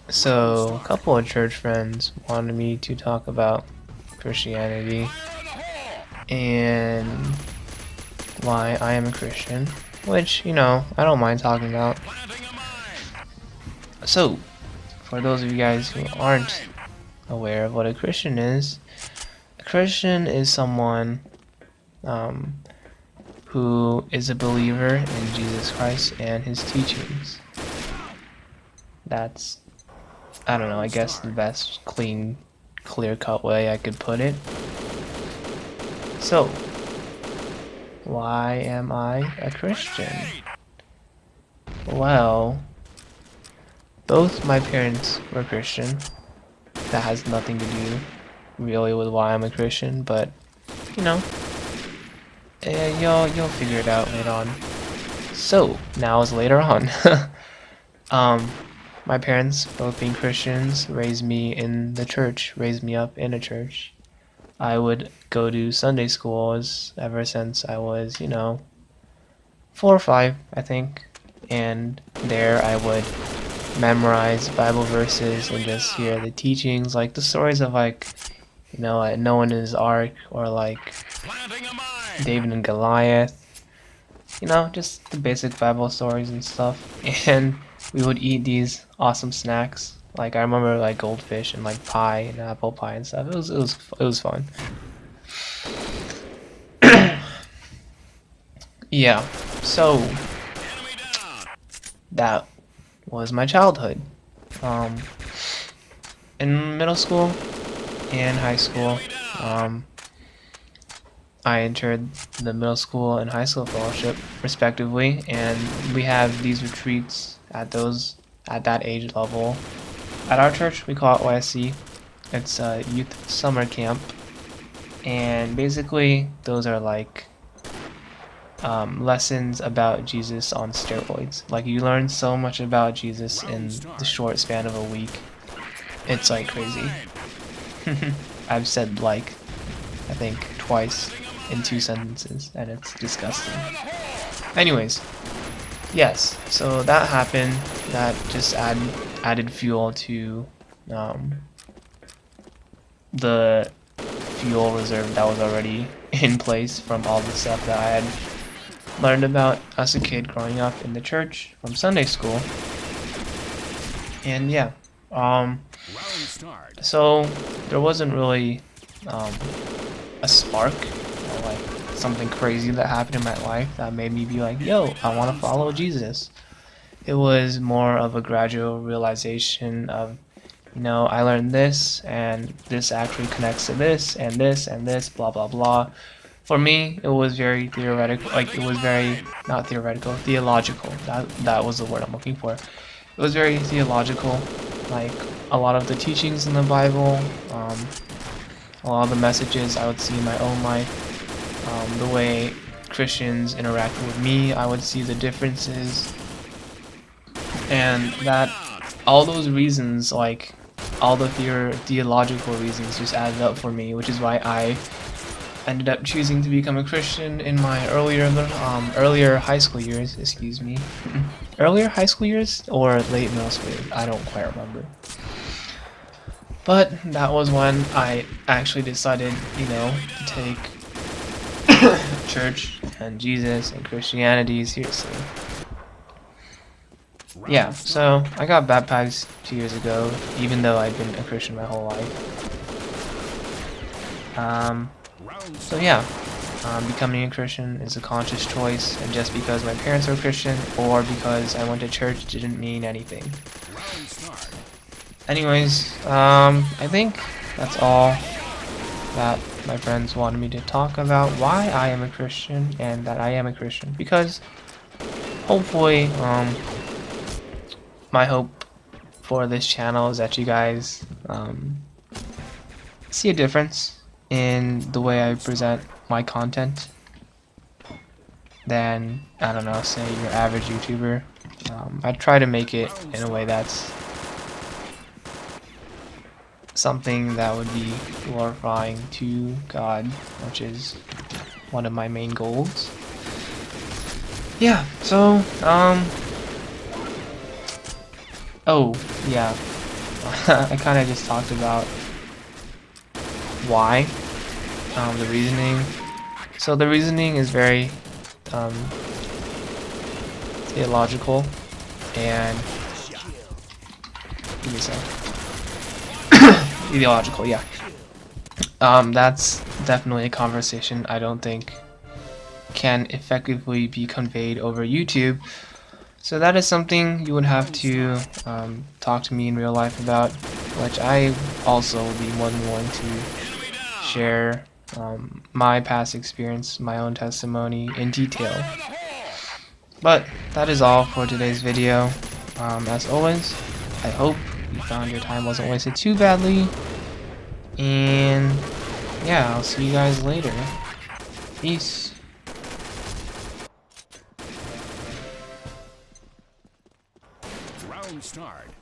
So, a couple of church friends wanted me to talk about Christianity and why I am a Christian, which, I don't mind talking about. So, for those of you guys who aren't aware of what a Christian is, a Christian is someone um, who is a believer in Jesus Christ and his teachings. That's, I don't know, I guess the best clear-cut way I could put it. So, why am I a Christian? Well, both my parents were Christian. That has nothing to do really with why I'm a Christian, but you'll figure it out later on. So now is later on. My parents, both being Christians, raised me up in a church. I would go to Sunday schools ever since I was, 4 or 5, I think. And there I would memorize Bible verses and just hear the teachings, like the stories of Noah and his ark, or like David and Goliath. Just the basic Bible stories and stuff. And we would eat these awesome snacks. Like I remember like goldfish and like pie and apple pie and stuff. It was fun. Yeah. So that was my childhood. In middle school and high school, I entered the middle school and high school fellowship respectively, and we have these retreats at that age level. At our church, we call it YSC. It's a youth summer camp, and basically those are like lessons about Jesus on steroids. Like you learn so much about Jesus in the short span of a week. It's like crazy. I've said like, I think twice in 2 sentences, and it's disgusting. Anyways, yes, so that happened. That just added fuel to the fuel reserve that was already in place from all the stuff that I had learned about as a kid growing up in the church from Sunday school. And yeah, so there wasn't really a spark or like something crazy that happened in my life that made me be like, yo, I want to follow Jesus. It was more of a gradual realization of, I learned this, and this actually connects to this, and this, blah, blah, blah. For me, it was very theoretical, like, it was very, not theoretical, theological. That was the word I'm looking for. It was very theological, like, a lot of the teachings in the Bible, a lot of the messages I would see in my own life, the way Christians interacted with me, I would see the differences, and that, all those reasons, like, all the theological reasons just added up for me, which is why I ended up choosing to become a Christian in my earlier high school years, excuse me. Earlier high school years or late middle school years, I don't quite remember. But that was when I actually decided, to take church and Jesus and Christianity seriously. Yeah, so I got baptized 2 years ago, even though I'd been a Christian my whole life. So yeah, becoming a Christian is a conscious choice, and just because my parents were Christian or because I went to church didn't mean anything. Anyways, I think that's all that my friends wanted me to talk about, why I am a Christian and that I am a Christian, because hopefully, my hope for this channel is that you guys see a difference in the way I present my content than, I don't know, say your average YouTuber. I try to make it in a way that's something that would be glorifying to God, which is one of my main goals. Yeah, so, oh, yeah, I kind of just talked about why, the reasoning. So the reasoning is very illogical, and give me a sec. Ideological, yeah. That's definitely a conversation I don't think can effectively be conveyed over YouTube. So that is something you would have to talk to me in real life about, which I also would be more than willing to share my past experience, my own testimony in detail. But that is all for today's video. As always, I hope you found your time wasn't wasted too badly. And yeah, I'll see you guys later. Peace. Round start.